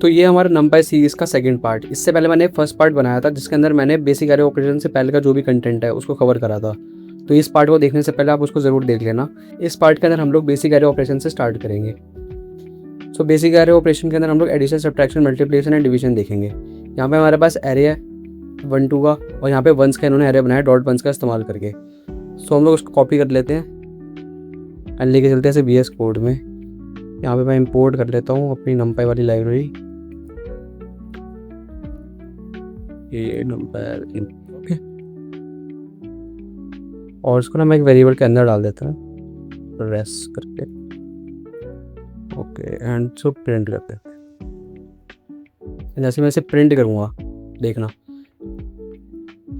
तो ये हमारा नंपाई सीरीज़ का सेकंड पार्ट। इससे पहले मैंने फर्स्ट पार्ट बनाया था जिसके अंदर मैंने बेसिक एरे ऑपरेशन से पहले का जो भी कंटेंट है उसको कवर करा था। तो इस पार्ट को देखने से पहले आप उसको ज़रूर देख लेना। इस पार्ट के अंदर हम लोग बेसिक एरे ऑपरेशन से स्टार्ट करेंगे। सो बेसिक एरे ऑपरेशन के अंदर हम लोग addition, subtraction, multiplication and division देखेंगे। यहाँ पे हमारे पास एरे है 1 2 का, और यहाँ पे वंस का इन्होंने एरे बनाया डॉट वंस का इस्तेमाल करके। सो हम लोग उसको कॉपी कर लेते हैं एंड लेके चलते हैं ऐसे VS कोड में। यहाँ पे मैं इंपोर्ट कर लेता हूँ अपनी numpy वाली लाइब्रेरी, ये numpy, ओके। और इसको ना मैं एक वेरिएबल के अंदर डाल देता हूँ रेस करके, ओके। एंड सो प्रिंट करते हैं। जैसे मैं इसे प्रिंट करूँगा, देखना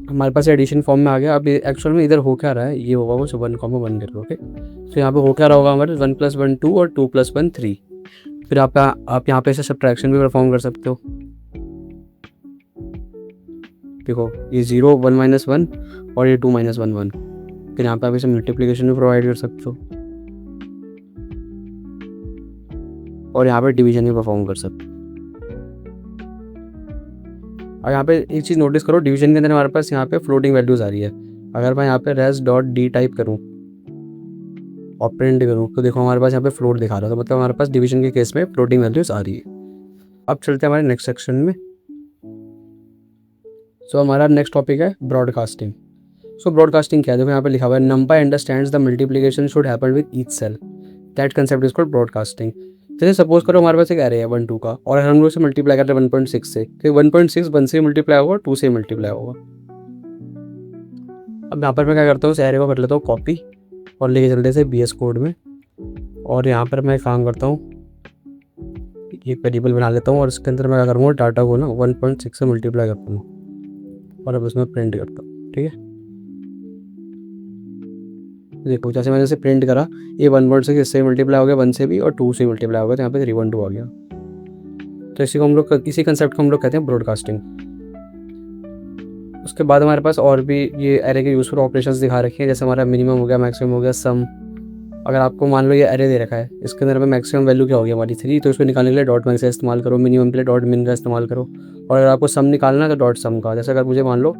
हमारे पास एडिशन फॉर्म में आ गया। अब एक्चुअल में इधर हो क्या रहा है, ये होगा वो 1,1 करके, ओके। तो यहाँ पे हो क्या रहा होगा हमारे 1 + 1 2 और 2 + 1 3। फिर आप यहाँ पे इसे सब्ट्रैक्शन भी परफॉर्म कर सकते हो। देखो ये 0 1 - 1 और ये 2 - 1 1। फिर यहाँ पे आप इसे मल्टीप्लिकेशन भी प्रोवाइड कर सकते हो और यहाँ पे डिवीजन भी परफॉर्म कर सकते हो। और यहाँ पे एक चीज़ नोटिस करो, डिवीजन के अंदर हमारे पास यहाँ पे फ्लोटिंग वैल्यूज़ आ रही है। अगर मैं यहाँ पे res.d टाइप करूँ और प्रिंट करूँ तो देखो हमारे पास यहाँ पे फ्लोट दिखा रहा था, मतलब हमारे पास डिवीजन के केस में फ्लोटिंग वैल्यूज़ आ रही है। अब चलते हैं हमारे नेक्स्ट सेक्शन में। सो हमारा नेक्स्ट टॉपिक है ब्रॉडकास्टिंग। सो ब्रॉडकास्टिंग क्या है, देखो यहाँ पे लिखा हुआ है numpy understands the multiplication should happen with each cell, that concept is called broadcasting. जैसे सपोज करो हमारे पास एक एरे है 1 2 का, और हम लोग इसे मल्टीप्लाई करते हैं 1.6 से, तो 1.6 1 से मल्टीप्लाई होगा, 2 से मल्टीप्लाई होगा। अब यहाँ पर मैं क्या करता हूँ, उस एरे को कर लेता हूँ कॉपी और लेके चलते हैं VS कोड में। और यहाँ पर मैं काम करता हूँ, ये वेरिएबल बना लेता हूँ और इसके अंदर मैं क्या करूँगा, डाटा को ना 1.6 से मल्टीप्लाई करता हूँ और अब उसमें प्रिंट करता हूँ, ठीक है। देखो जैसे मैंने इसे प्रिंट करा, ये 1.6 इससे मल्टीप्लाई हो गया 1 से भी, और 2 से मल्टीप्लाई हो गया, तो यहाँ पे 312 आ गया। तो इसी को हम लोग, इसी कंसेप्ट को हम लोग कहते हैं ब्रॉडकास्टिंग। उसके बाद हमारे पास और भी ये एरे के यूज़फुल ऑपरेशंस दिखा रखे हैं, जैसे हमारा मिनिमम हो गया, मैक्सिमम हो गया, सम। अगर आपको मान लो ये एरे दे रखा है, इसके अंदर में मैक्सिमम वैल्यू क्या होगी हमारी 3, तो इसको निकालने के लिए डॉट मैक्स का इस्तेमाल करो, मिनिमम के लिए डॉट मिन का इस्तेमाल करो, और अगर आपको सम निकालना है तो डॉट सम का। जैसे अगर मुझे मान लो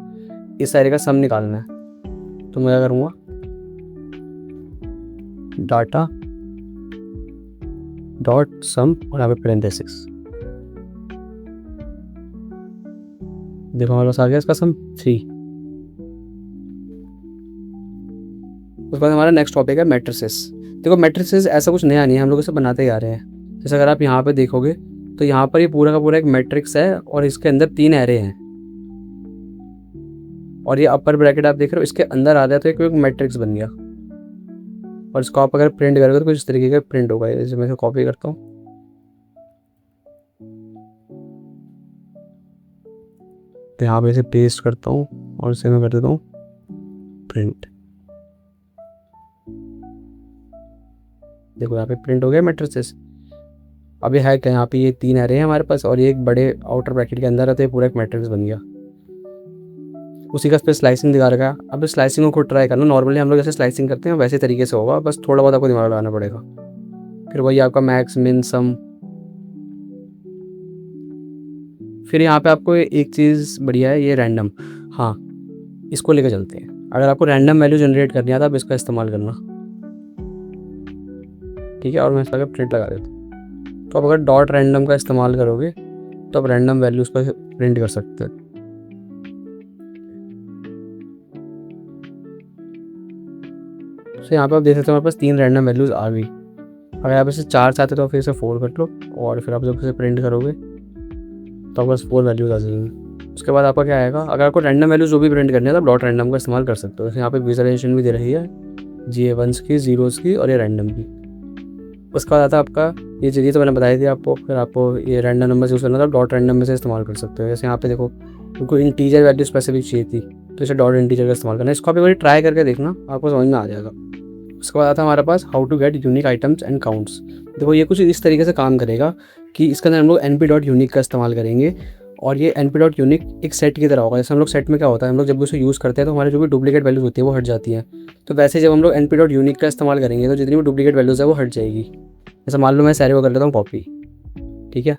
इस एरे का सम निकालना है तो मैं क्या करूँगा, डाटा डॉट सम और यहाँ पे पेरेंथेसिस। देखो हमारे पास आ गया इसका सम 3। उसके बाद हमारा नेक्स्ट टॉपिक है मैट्रिसेस। देखो मैट्रिसेस ऐसा कुछ नया नहीं है, हम लोग इसे बनाते ही आ रहे हैं। जैसे अगर आप यहाँ पे देखोगे तो यहाँ पर ये पूरा का पूरा एक मैट्रिक्स है और इसके अंदर 3 एरे हैं, और ये अपर ब्रैकेट आप देख रहे हो इसके अंदर आ रहा है, तो एक मैट्रिक्स बन गया। और इसको आप अगर प्रिंट करोगे तो कुछ इस तरीके का प्रिंट होगा। जैसे मैं इसे कॉपी करता हूँ, तो यहाँ पे इसे पेस्ट करता हूँ और इसे मैं कर देता हूँ प्रिंट। देखो यहाँ पे प्रिंट हो गया मैट्रिसेस। अब ये है क्या, यहाँ पे ये 3 एरे हैं हमारे पास और ये एक बड़े आउटर ब्रैकेट के अंदर है, तो ये पूरा एक मैट्रिक्स बन गया। उसी का पे स्लाइसिंग दिखा रखा है। अब इस स्लाइसिंग को खुद ट्राई करना। नॉर्मली हम लोग जैसे स्लाइसिंग करते हैं वैसे तरीके से होगा, बस थोड़ा बहुत आपको दिमाग लगाना पड़ेगा। फिर वही आपका मैक्स मिन सम। फिर यहाँ पे आपको एक चीज़ बढ़िया है, ये रैंडम। हाँ, इसको लेकर चलते हैं। अगर आपको रैंडम वैल्यू जनरेट करनी है तो आप इसका इस्तेमाल करना, ठीक है। और मैं इसका प्रिंट लगा देता हूँ। तो आप अगर डॉट रैंडम का इस्तेमाल करोगे तो आप रैंडम वैल्यूज पर प्रिंट कर सकते हैं। तो यहाँ पे आप देख सकते हो हमारे पास 3 रैंडम वैल्यूज़ आ गई। अगर आप इसे 4 चाहते तो फिर इसे 4 कर लो, और फिर आप जब इसे प्रिंट करोगे तो आपके पास 4 वैल्यूज़ आ जाएंगी। उसके बाद आपका क्या आएगा, अगर आपको रैंडम वैल्यूज जो भी प्रिंट करनी है तो आप डॉट रैंडम का इस्तेमाल कर सकते हो। जैसे यहाँ पे विजुअलाइजेशन भी दे रही है, GA1s की, 0s की और ये रैंडम की। उसके बाद आता है आपका ये चीज़, तो मैंने बताई थी आपको। फिर आपको ये रैंडम नंबर यूज़ करना था, डॉट रैंडम में से इस्तेमाल कर सकते हो। जैसे यहाँ पे देखो उनको इंटीजर वैल्यू स्पेसिफिक चाहिए थी, तो इसे डॉट इंटीजर का इस्तेमाल करना है। इसको आप एक बार ट्राई करके देखना, आपको समझ में आ जाएगा। उसके बाद आता है हमारे पास how to get unique items and counts. देखो ये कुछ इस तरीके से काम करेगा कि इसके अंदर हम लोग np.unique का इस्तेमाल करेंगे, और ये np.unique एक सेट की तरह होगा। जैसे हम लोग सेट में क्या होता है, हम लोग जब भी उसे यूज़ करते हैं तो हमारे जो भी डुप्लीकेट वैल्यूज़ होती है वो हट जाती हैं। तो वैसे जब हम लोग np.unique का इस्तेमाल करेंगे तो जितनी भी डुप्लीकेट वैल्यूज़ है वो हट जाएगी। जैसे मान लो मैं सारे को कर लेता हूँ कॉपी, ठीक है।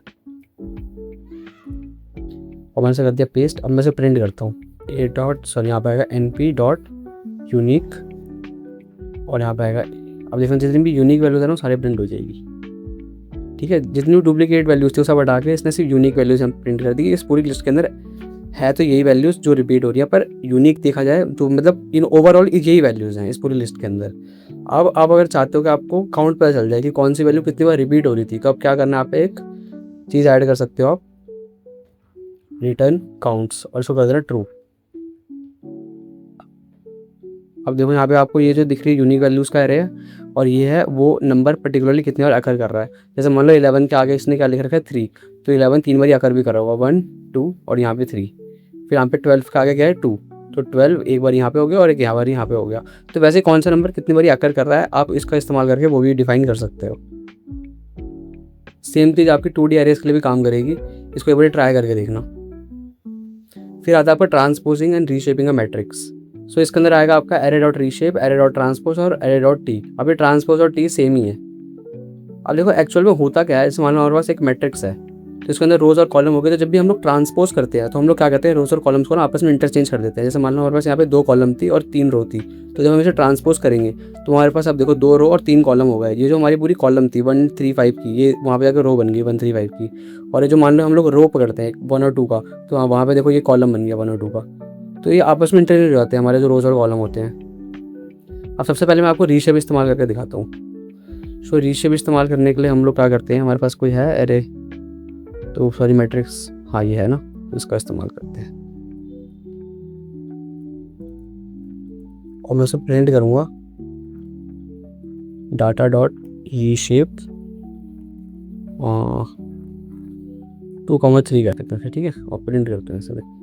कॉमन से कर दिया पेस्ट। अब मैं इसे प्रिंट करता हूँ, ए डॉट सॉरी यहाँ पे आएगा NP डॉट यूनिक, और यहाँ पे आएगा, अब देखना जितनी भी यूनिक वैल्यूज है ना सारे प्रिंट हो जाएगी। ठीक है, जितनी भी डुप्लीकेट वैल्यूज थी वो सब हटा के इसने सिर्फ यूनिक वैल्यूज हम प्रिंट कर दी। इस पूरी लिस्ट के अंदर है तो यही वैल्यूज जो रिपीट हो रही है, पर यूनिक देखा जाए तो मतलब इन ओवरऑल यही वैल्यूज हैं इस पूरी लिस्ट के अंदर। अब आप अगर चाहते हो कि आपको काउंट पता चल जाए कि कौन सी वैल्यू कितनी बार रिपीट हो रही थी, तो अब क्या करना है, आप एक चीज़ ऐड कर सकते हो, आप रिटर्न काउंट्स, और इसको कर देना ट्रू। अब देखो यहाँ पे आपको ये जो दिख रही है यूनिक वैल्यूज का एरे है, और ये है वो नंबर पर्टिकुलरली कितनी बार अकर कर रहा है। जैसे मान लो 11 के आगे इसने क्या लिख रखा है 3, तो 11 3 बार अकर भी कर रहा होगा, 1 2 और यहाँ पे 3। फिर यहाँ पे 12 के आगे क्या है 2, तो 12 एक बार यहाँ पे हो गया और एक यहाँ बार यहाँ पे हो गया। तो वैसे कौन सा नंबर कितनी बार अकर कर रहा है आप इसका इस्तेमाल करके वो भी डिफाइन कर सकते हो। सेम चीज़ आपकी 2D एरेज के लिए भी काम करेगी, इसको एक बार ट्राई करके देखना। फिर आता है आपका transposing and reshaping a matrix. So इसके अंदर आएगा आपका array dot reshape, array dot transpose और एरे डॉट टी। अब ये ट्रांसपोज और टी सेम ही है। अब देखो एक्चुअल में होता क्या है, जैसे मान लो हमारे पास एक मैट्रिक्स है, तो इसके अंदर रोज और कॉलम हो गए, तो जब भी हम लोग ट्रांसपोज करते हैं तो हम लोग क्या करते हैं, रोज और कॉलम्स को ना आपस में इंटरचेंज कर देते हैं। जैसे मान लो हमारे पास यहाँ पे 2 कॉलम थी और 3 रो थी, तो जब हम इसे ट्रांसपोज करेंगे तो हमारे पास अब देखो 2 रो और 3 कॉलम हो गए। ये जो हमारी पूरी कॉलम थी 1 3 5 की, ये वहाँ पे जाकर रो बन गई 1 3 5 की। और ये जो मान लो हम लोग रो पकड़ते हैं 1 और 2 का, तो वहाँ पे देखो ये कॉलम बन गया 1 और 2 का। तो ये आपस में इंटरचेंज हो जाते हैं हमारे जो रोज और कॉलम होते हैं। अब सबसे पहले मैं आपको रीशेप इस्तेमाल करके दिखाता हूँ। सो रीशेप इस्तेमाल करने के लिए हम लोग क्या करते हैं, हमारे पास कोई है एरे, तो सॉरी मैट्रिक्स, हाँ ये है ना, इसका इस्तेमाल करते हैं। और मैं उसे प्रिंट करूँगा डाटा डॉट रीशेप 2,3 कर देते हैं, ठीक है, और प्रिंट करते हैं इसे।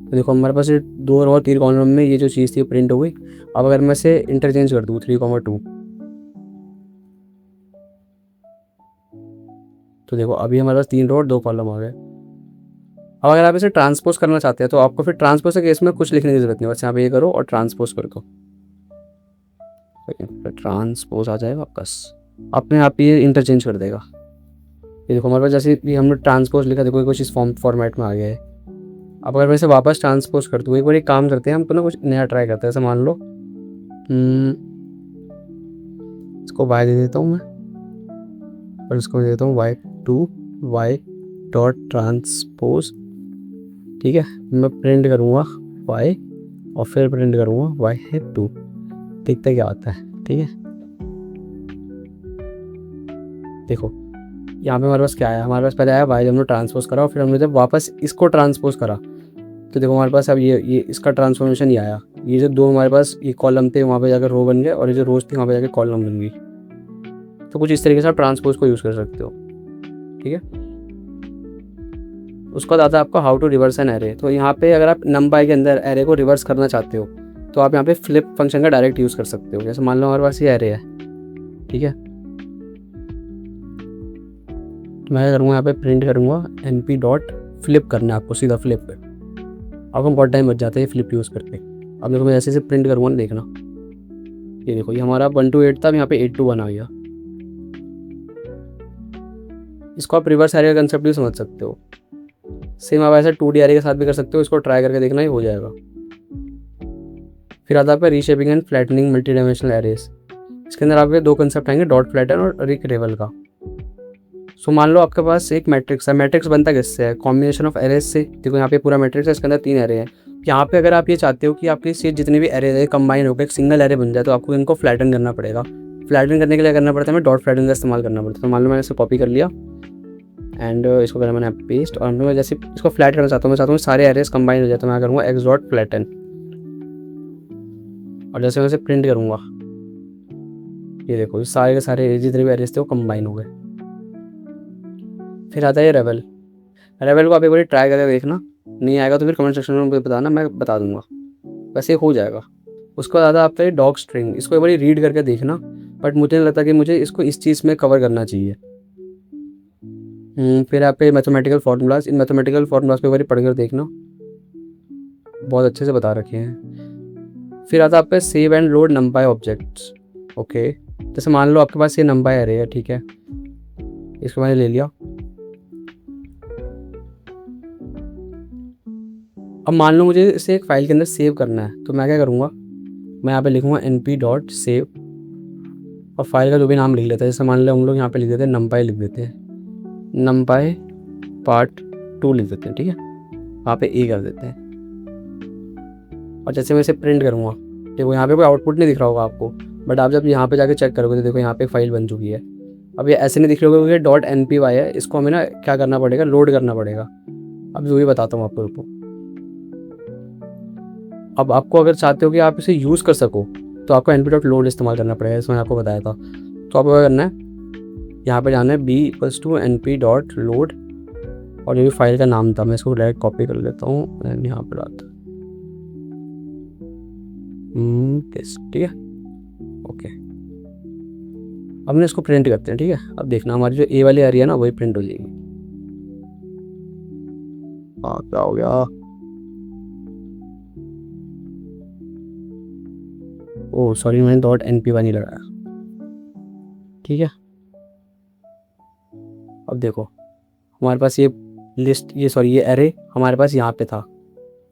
तो देखो हमारे पास ये 2 और 3 कॉलम में ये जो चीज़ थी प्रिंट हो गई। अब अगर मैं इसे इंटरचेंज कर दूँ 3,2, तो देखो अभी हमारे पास 3 रो और 2 कॉलम आ गए। अब अगर आप इसे ट्रांसपोज करना चाहते हैं तो आपको फिर ट्रांसपोज के केस में कुछ लिखने की जरूरत नहीं, बस यहाँ पे ये करो और ट्रांसपोज कर दो, ट्रांसपोज आ जाएगा वापस, अपने आप ये इंटरचेंज कर देगा। ये देखो हमारे पास जैसे भी हमने ट्रांसपोज लिखा, देखो कुछ इस फॉर्मेट में आ गया है। अब अगर मैं इसे वापस ट्रांसपोज कर दूँ, एक बार एक काम करते हैं, हमको ना कुछ नया ट्राई करते हैं। जैसे मान लो इसको y दे देता हूँ मैं, और इसको दे देता हूँ y डॉट ट्रांसपोज, ठीक है। मैं प्रिंट करूँगा y और फिर प्रिंट करूँगा y है 2, देखते क्या आता है, ठीक है। देखो यहाँ पे हमारे पास क्या आया, हमारे पास पहले आया y, जब हमने ट्रांसपोज करा और फिर हमने जब वापस इसको ट्रांसपोज करा, तो देखो हमारे पास अब ये इसका ट्रांसफॉर्मेशन ही आया। ये जो 2 हमारे पास ये कॉलम थे वहाँ पे जाकर रो बन गए, और ये जो रोज थी वहाँ पे जाकर कॉलम बन गई। तो कुछ इस तरीके से आप ट्रांसपोज को यूज़ कर सकते हो, ठीक है। उसके बाद आता है आपका how to reverse an array. तो यहाँ पे अगर आप नंपाई के अंदर एरे को रिवर्स करना चाहते हो तो आप यहाँ पे फ्लिप फंक्शन का डायरेक्ट यूज़ कर सकते हो। जैसे मान लो हमारे पास ये एरे है, ठीक है, तो मैं करूँगा यहाँ पे प्रिंट करूँगा NP डॉट फ्लिप करना है आपको, सीधा फ्लिप पे। आपको बहुत टाइम बच जाता है फ्लिप यूज़ करके। अब देखो मैं ऐसे प्रिंट करूँगा ना, देखना ये देखो, ये हमारा 1 to 8 था, अब यहाँ पे 8 to 1 आ गया। इसको आप रिवर्स एरे का कंसेप्ट भी समझ सकते हो। सेम आप ऐसे 2D एरे के साथ भी कर सकते हो, इसको ट्राई करके देखना ही हो जाएगा। फिर आता है आपका reshaping and flattening multi dimensional arrays. इसके अंदर आपके 2 कंसेप्ट आएंगे, डॉट फ्लैटन और रिक रेवल का। सो मान लो आपके पास एक मैट्रिक्स है, मैट्रिक्स बनता किससे है, कॉम्बिनेशन ऑफ एरेज से। देखो यहाँ पे पूरा मैट्रिक्स है, इसके अंदर 3 एरे हैं। यहाँ पे अगर आप ये चाहते हो कि आपकी से जितने भी एरे है कंबाइन होकर एक सिंगल एरे बन जाए, तो आपको इनको फ्लैटन करना पड़ेगा। फ्लैटन करने के लिए करना पड़ता है, हमें डॉट फ्लैटन का इस्तेमाल करना पड़ता है। तो मान लो मैंने इसे कॉपी कर लिया एंड इसको करा मैंने पेस्ट, और मैं जैसे इसको फ्लैट करना चाहता हूँ, मैं चाहता हूँ सारे एरेज कंबाइन हो जाए, तो मैं करूँगा x डॉट फ्लैटन, और जैसे मैं इसे प्रिंट करूँगा, ये देखो ये सारे के सारे जितने भी एरेज थे वो कंबाइन हो गए। फिर आता है ये रेवल। रेवल को आप एक बार ट्राई करके देखना, नहीं आएगा तो फिर कमेंट सेक्शन में मुझे बताना, मैं बता दूंगा, वैसे हो जाएगा। उसके बाद आता है आपका ये डॉग स्ट्रिंग। इसको एक बार रीड करके देखना, बट मुझे नहीं लगता कि मुझे इसको इस चीज़ में कवर करना चाहिए। फिर आप मैथमेटिकल फार्मूलाज, इन मैथमेटिकल फार्मूलाज पे एक बार पढ़ कर देखना, बहुत अच्छे से बता रखे हैं। फिर आता है आप पे save and load नंपाई objects. Okay, जैसे मान लो आपके पास ये नंपाई एरे है, ठीक है, इसको मैंने ले लिया, अब मान लो मुझे इसे एक फ़ाइल के अंदर सेव करना है, तो मैं क्या करूँगा, मैं यहाँ पे लिखूँगा np.save और फाइल का जो भी नाम लिख लेते हैं। जैसे मान लो हम लोग यहाँ पे लिख देते हैं numpy, लिख देते हैं numpy पार्ट 2 लिख देते हैं, ठीक है, वहाँ पे ए कर देते हैं। और जैसे मैं इसे प्रिंट करूँगा, देखो यहाँ पे कोई आउटपुट नहीं दिख रहा होगा आपको, बट आप जब यहाँ पे जाके चेक करोगे तो देखो यहाँ पे फाइल बन चुकी है। अब ये ऐसे नहीं दिख रहा होगा क्योंकि .npy है, इसको हमें ना क्या करना पड़ेगा, लोड करना पड़ेगा। अब जो भी बताता हूँ आपको, रुको। अब आपको अगर चाहते हो कि आप इसे यूज़ कर सको तो आपको np.load इस्तेमाल करना पड़ेगा, इसमें आपको बताया था। तो आपको क्या करना है, यहाँ पे जाना है b=np.load और जो भी फाइल का नाम था मैं इसको डायरेक्ट कॉपी कर लेता हूँ एंड यहाँ पर आता, ठीक है, ओके। अब ना इसको प्रिंट करते हैं, ठीक है। अब देखना हमारी जो ए वाली आ रही है ना वही प्रिंट हो जाएगी। हाँ, क्या हो गया, ओह सॉरी मैंने .npy नहीं लगाया, ठीक है। अब देखो हमारे पास ये लिस्ट, ये एरे हमारे पास यहाँ पे था,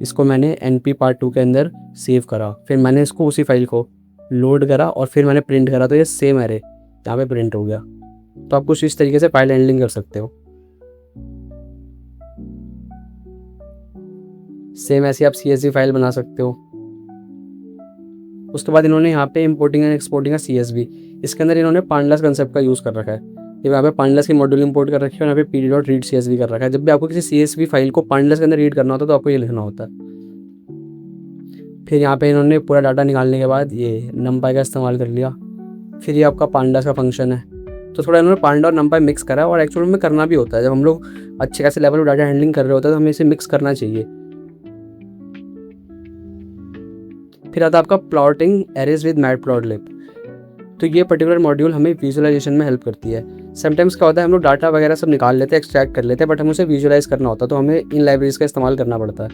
इसको मैंने np पार्ट 2 के अंदर सेव करा, फिर मैंने इसको उसी फाइल को लोड करा और फिर मैंने प्रिंट करा, तो ये सेम एरे यहाँ पे प्रिंट हो गया। तो आप कुछ इस तरीके से फाइल हैंडलिंग कर सकते हो। सेम ऐसे आप CSV फाइल बना सकते हो। उसके बाद इन्होंने यहाँ पे इंपोर्टिंग एंड एक्सपोर्टिंग का CSV, इसके अंदर इन्होंने पांडलास कंसेप्ट का यूज़ कर रखा है। जब यहाँ पे पांडलास की मॉड्यूल इंपोर्ट कर रखी है और यहाँ पे pd.read CSV कर रखा है। जब भी आपको किसी CSV फाइल को पांडलास के अंदर रीड करना होता है तो आपको ये लिखना होता है। फिर यहाँ पे इन्होंने पूरा डाटा निकालने के बाद ये numpy का इस्तेमाल कर लिया। फिर ये आपका पांडास का फंक्शन है, तो थोड़ा इन्होंने पांडा और numpy मिक्स करा और एक्चुअल में करना भी होता है। जब हम लोग अच्छे खासे लेवल पर डाटा हैंडलिंग कर रहे होते हैं तो हमें इसे मिक्स करना चाहिए। फिर आता है आपका प्लॉटिंग एरेज विद मैटप्लॉटलिब। तो ये पर्टिकुलर मॉड्यूल हमें विजुअलाइजेशन में हेल्प करती है। समटाइम्स क्या होता है, हम लोग डाटा वगैरह सब निकाल लेते हैं, एक्सट्रैक्ट कर लेते हैं, बट हमें उसे विजुअलाइज करना होता है तो हमें इन लाइब्रेरीज का इस्तेमाल करना पड़ता है।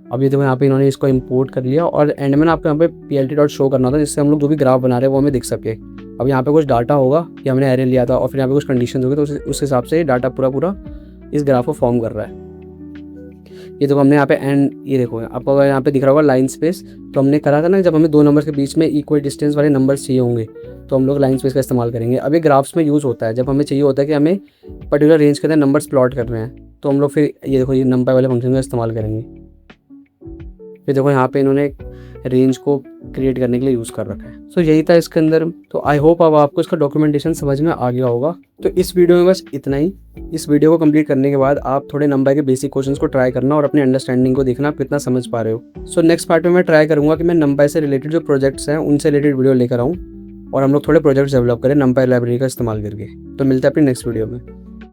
अब ये देखो यहाँ पे इन्होंने इसको इंपोर्ट कर लिया और एंड में आपको यहाँ पे plt.show करना होता है, जिससे हम लोग जो भी ग्राफ बना रहे हैं वो हमें दिख सके। अब यहाँ पे कुछ डाटा होगा कि हमने एरे लिया था और फिर यहाँ पे कुछ कंडीशन होगी, तो उस हिसाब से डाटा पूरा इस ग्राफ को फॉर्म कर रहा है। ये देखो हमने यहाँ पे एंड, ये देखो आपको अगर यहाँ पे दिख रहा होगा लाइन स्पेस, तो हमने करा था ना जब हमें दो नंबर के बीच में इक्वल डिस्टेंस वाले नंबर्स चाहिए होंगे तो हम लोग लाइन स्पेस का इस्तेमाल करेंगे। अब ये ग्राफ्स में यूज़ होता है जब हमें चाहिए होता है कि हमें पर्टिकुलर रेंज के अंदर नंबर्स प्लॉट कर रहे हैं, तो हम लोग फिर ये देखो ये numpy वाले फंक्शन का इस्तेमाल करेंगे। फिर देखो यहाँ पे इन्होंने रेंज को क्रिएट करने के लिए यूज़ कर रखा है। सो यही था इसके अंदर। तो आई होप अब आपको इसका डॉक्यूमेंटेशन समझ में आ गया होगा। तो इस वीडियो में बस इतना ही। इस वीडियो को कंप्लीट करने के बाद आप थोड़े numpy के बेसिक क्वेश्चंस को ट्राई करना और अपनी अंडरस्टैंडिंग को देखना आप कितना समझ पा रहे हो। सो नेक्स्ट पार्ट में मैं ट्राई करूँगा कि मैं numpy से रिलेटेड जो प्रोजेक्ट्स हैं उनसे रिलेटेड वीडियो लेकर आऊँ और हम लोग थोड़े प्रोजेक्ट्स डेवलप करें numpy लाइब्रेरी का इस्तेमाल करके। तो मिलते हैं अपनी नेक्स्ट वीडियो में।